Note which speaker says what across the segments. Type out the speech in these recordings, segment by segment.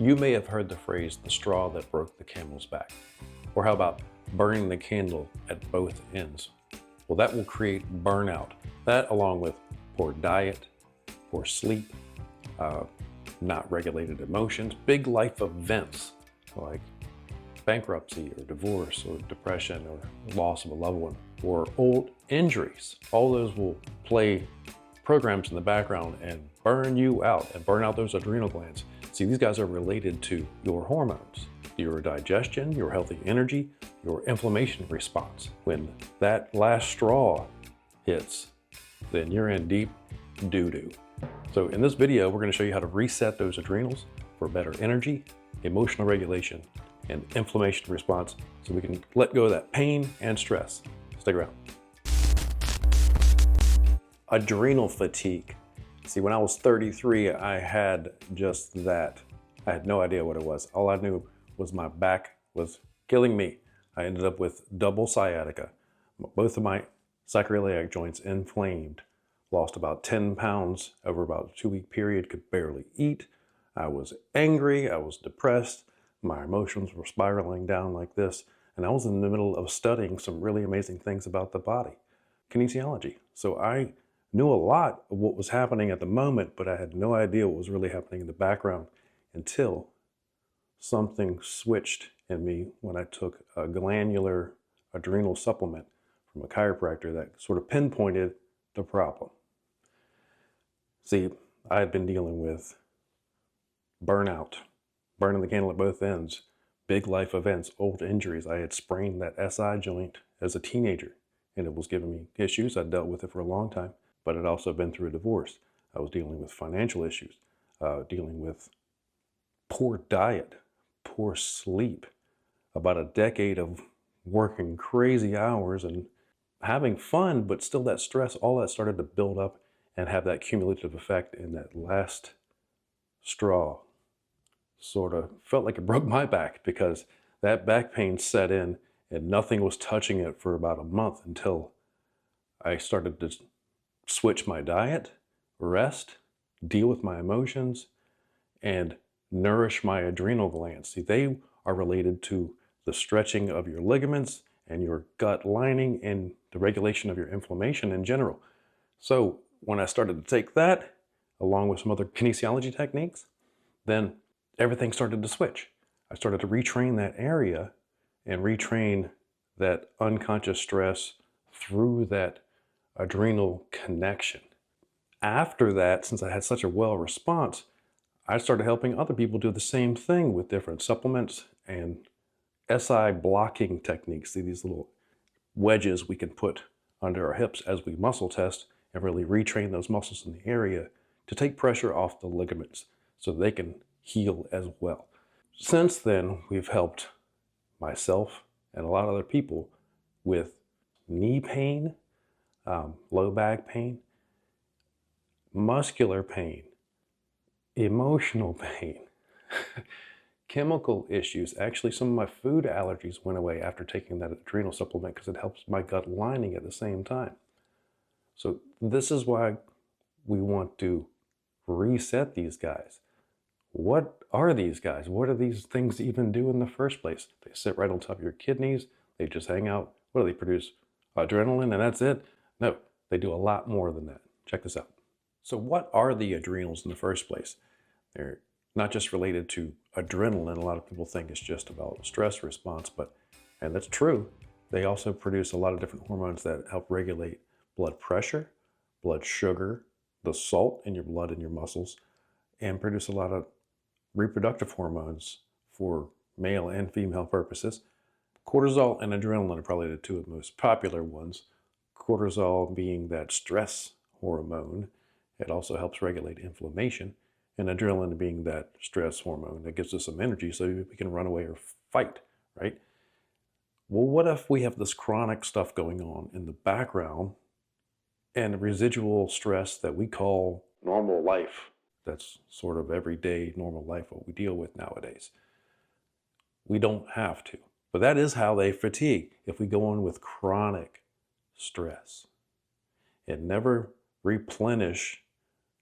Speaker 1: You may have heard the phrase, the straw that broke the camel's back. Or how about burning the candle at both ends? Well, that will create burnout. That, along with poor diet, poor sleep, not regulated emotions, big life events like bankruptcy or divorce or depression or loss of a loved one or old injuries. All those will play programs in the background and burn you out and burn out those adrenal glands. See, these guys are related to your hormones, your digestion, your healthy energy, your inflammation response. When that last straw hits, then you're in deep doo-doo. So in this video, we're going to show you how to reset those adrenals for better energy, emotional regulation, and inflammation response so we can let go of that pain and stress. Stick around. Adrenal fatigue. See, when I was 33, I had just that. I had no idea what it was. All I knew was my back was killing me. I ended up with double sciatica. Both of my sacroiliac joints inflamed. Lost about 10 pounds over about a 2-week period, could barely eat. I was angry, I was depressed. My emotions were spiraling down like this. And I was in the middle of studying some really amazing things about the body, kinesiology. So I knew a lot of what was happening at the moment, but I had no idea what was really happening in the background until something switched in me when I took a glandular adrenal supplement from a chiropractor that sort of pinpointed the problem. See, I had been dealing with burnout, burning the candle at both ends, big life events, old injuries. I had sprained that SI joint as a teenager, and it was giving me issues. I'd dealt with it for a long time, but I'd also been through a divorce. I was dealing with financial issues, dealing with poor diet, poor sleep, about a decade of working crazy hours and having fun, but still that stress, all that started to build up and have that cumulative effect, and that last straw sort of felt like it broke my back because that back pain set in and nothing was touching it for about a month until I started to switch my diet, rest, deal with my emotions, and nourish my adrenal glands. See, they are related to the stretching of your ligaments and your gut lining and the regulation of your inflammation in general. So when I started to take that, along with some other kinesiology techniques, then everything started to switch. I started to retrain that area and retrain that unconscious stress through that adrenal connection. After that, since I had such a well response, I started helping other people do the same thing with different supplements and SI blocking techniques. See, these little wedges we can put under our hips as we muscle test and really retrain those muscles in the area to take pressure off the ligaments so they can heal as well. Since then, we've helped myself and a lot of other people with knee pain, low back pain, muscular pain, emotional pain, chemical issues. Actually, some of my food allergies went away after taking that adrenal supplement because it helps my gut lining at the same time. So this is why we want to reset these guys. What are these guys? What do these things even do in the first place? They sit right on top of your kidneys. They just hang out. What do they produce? Adrenaline and that's it? No, they do a lot more than that. Check this out. So what are the adrenals in the first place? They're not just related to adrenaline. A lot of people think it's just about stress response, and that's true. They also produce a lot of different hormones that help regulate blood pressure, blood sugar, the salt in your blood and your muscles, and produce a lot of reproductive hormones for male and female purposes. Cortisol and adrenaline are probably the two of the most popular ones. Cortisol being that stress hormone. It also helps regulate inflammation, and adrenaline being that stress hormone that gives us some energy so we can run away or fight, right? Well, what if we have this chronic stuff going on in the background and residual stress that we call normal life? That's sort of everyday normal life, what we deal with nowadays. We don't have to, but that is how they fatigue. If we go on with chronic stress and never replenish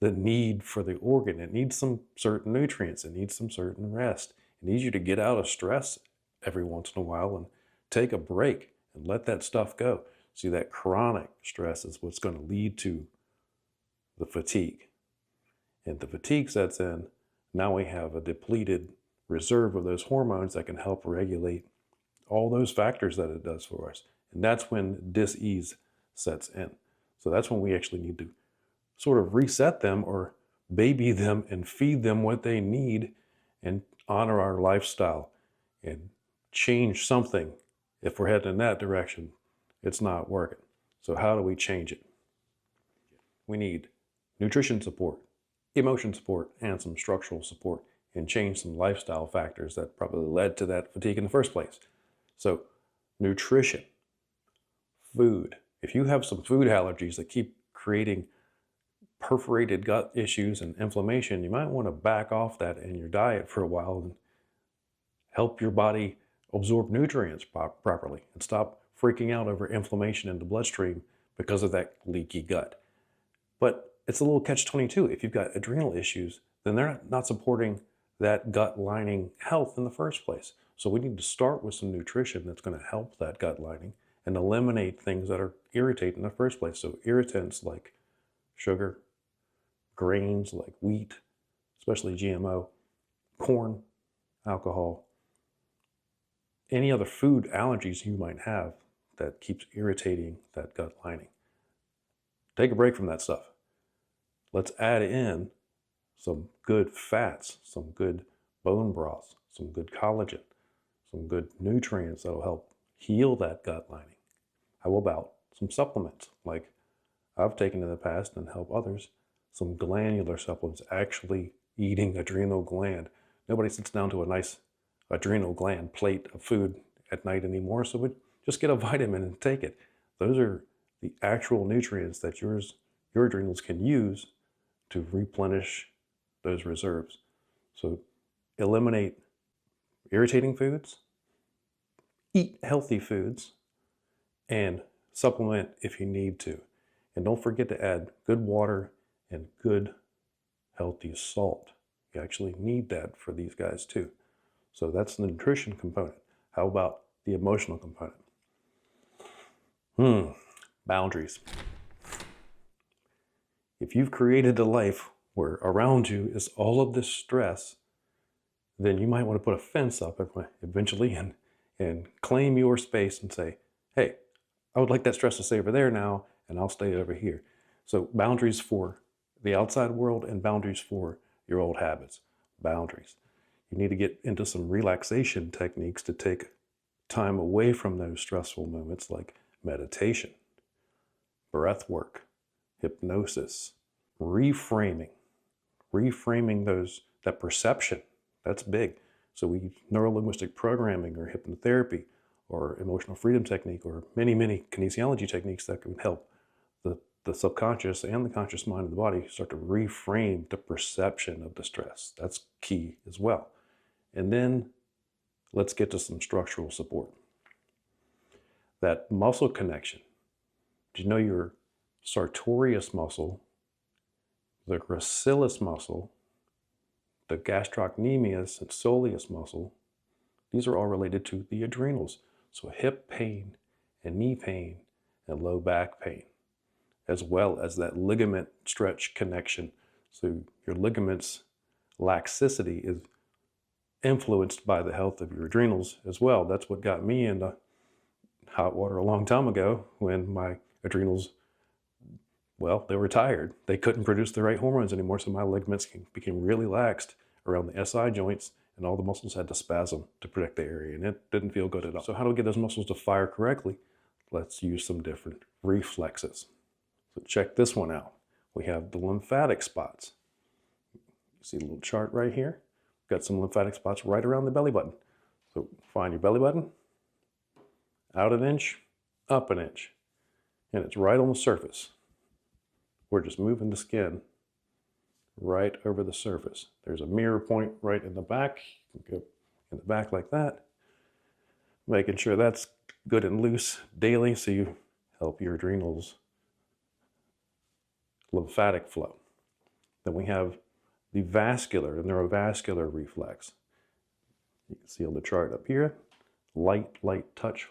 Speaker 1: the need for the organ. It needs some certain nutrients. It needs some certain rest. It needs you to get out of stress every once in a while and take a break and let that stuff go. See, that chronic stress is what's going to lead to the fatigue. And the fatigue sets in. Now we have a depleted reserve of those hormones that can help regulate all those factors that it does for us. And that's when dis-ease sets in. So that's when we actually need to sort of reset them or baby them and feed them what they need and honor our lifestyle and change something. If we're heading in that direction, it's not working. So how do we change it? We need nutrition support, emotion support, and some structural support, and change some lifestyle factors that probably led to that fatigue in the first place. So nutrition, food. If you have some food allergies that keep creating perforated gut issues and inflammation, you might want to back off that in your diet for a while and help your body absorb nutrients properly and stop freaking out over inflammation in the bloodstream because of that leaky gut. But it's a little catch-22. If you've got adrenal issues, then they're not supporting that gut lining health in the first place. So we need to start with some nutrition that's going to help that gut lining and eliminate things that are irritating in the first place. So irritants like sugar, grains like wheat, especially GMO, corn, alcohol, any other food allergies you might have that keeps irritating that gut lining. Take a break from that stuff. Let's add in some good fats, some good bone broths, some good collagen, some good nutrients that'll help heal that gut lining. How about some supplements like I've taken in the past and help others, some glandular supplements, actually eating adrenal gland. Nobody sits down to a nice adrenal gland plate of food at night anymore, so we just get a vitamin and take it. Those are the actual nutrients that your adrenals can use to replenish those reserves. So eliminate irritating foods, eat healthy foods, and supplement if you need to. And don't forget to add good water and good healthy salt. You actually need that for these guys too. So that's the nutrition component. How about the emotional component? Boundaries. If you've created a life where around you is all of this stress, then you might want to put a fence up eventually and claim your space and say, hey, I would like that stress to stay over there now, and I'll stay over here. So boundaries for the outside world and boundaries for your old habits. Boundaries. You need to get into some relaxation techniques to take time away from those stressful moments like meditation, breath work, hypnosis, reframing that perception. That's big. So we use neuro-linguistic programming or hypnotherapy or emotional freedom technique or many kinesiology techniques that can help the subconscious and the conscious mind of the body start to reframe the perception of the stress. That's key as well. And then let's get to some structural support. That muscle connection. Did you know your sartorius muscle, the gracilis muscle, the gastrocnemius and soleus muscle, these are all related to the adrenals. So hip pain and knee pain and low back pain, as well as that ligament stretch connection. So your ligaments laxicity is influenced by the health of your adrenals as well. That's what got me into hot water a long time ago when my adrenals, well, they were tired. They couldn't produce the right hormones anymore, so my ligaments became really laxed around the SI joints, and all the muscles had to spasm to protect the area, and it didn't feel good at all. So how do we get those muscles to fire correctly? Let's use some different reflexes. So check this one out. We have the lymphatic spots. You see a little chart right here? Got some lymphatic spots right around the belly button. So find your belly button, out an inch, up an inch, and it's right on the surface. We're just moving the skin right over the surface. There's a mirror point right in the back. You can go in the back like that, making sure that's good and loose daily so you help your adrenals lymphatic flow. Then we have the vascular and neurovascular reflex. You can see on the chart up here, light touch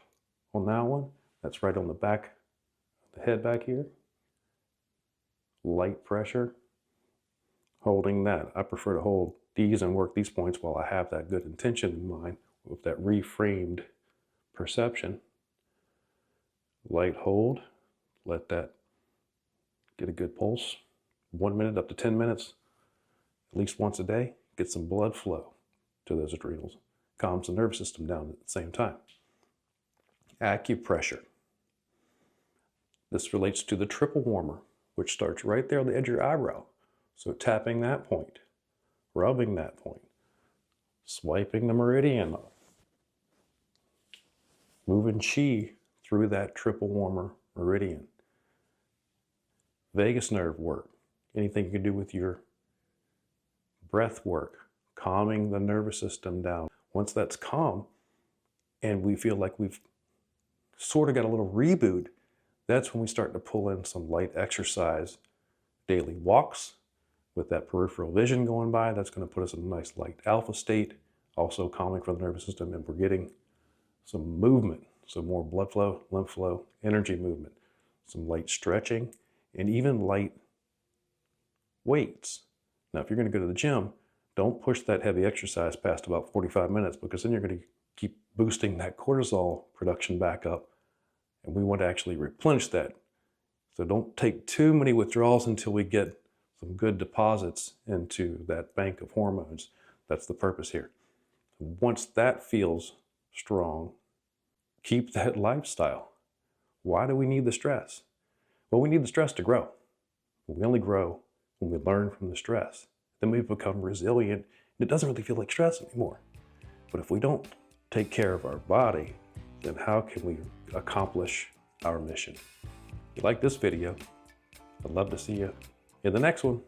Speaker 1: on that one. That's right on the back, the head back here. Light pressure, holding that. I prefer to hold these and work these points while I have that good intention in mind with that reframed perception. Light hold, let that get a good pulse. 1 minute up to 10 minutes, at least once a day, get some blood flow to those adrenals. Calms the nervous system down at the same time. Acupressure. This relates to the triple warmer, which starts right there on the edge of your eyebrow. So tapping that point, rubbing that point, swiping the meridian, moving chi through that triple warmer meridian. Vagus nerve work, anything you can do with your breath work, calming the nervous system down. Once that's calm and we feel like we've sort of got a little reboot, that's when we start to pull in some light exercise, daily walks with that peripheral vision going by. That's going to put us in a nice light alpha state, also calming for the nervous system, and we're getting some movement, so more blood flow, lymph flow, energy movement, some light stretching, and even light weights. Now, if you're going to go to the gym, don't push that heavy exercise past about 45 minutes, because then you're going to keep boosting that cortisol production back up, and we want to actually replenish that. So don't take too many withdrawals until we get some good deposits into that bank of hormones. That's the purpose here. Once that feels strong, keep that lifestyle. Why do we need the stress? Well, we need the stress to grow. We only grow when we learn from the stress. Then we become resilient, and it doesn't really feel like stress anymore. But if we don't take care of our body, then how can we accomplish our mission? If you like this video, I'd love to see you in the next one.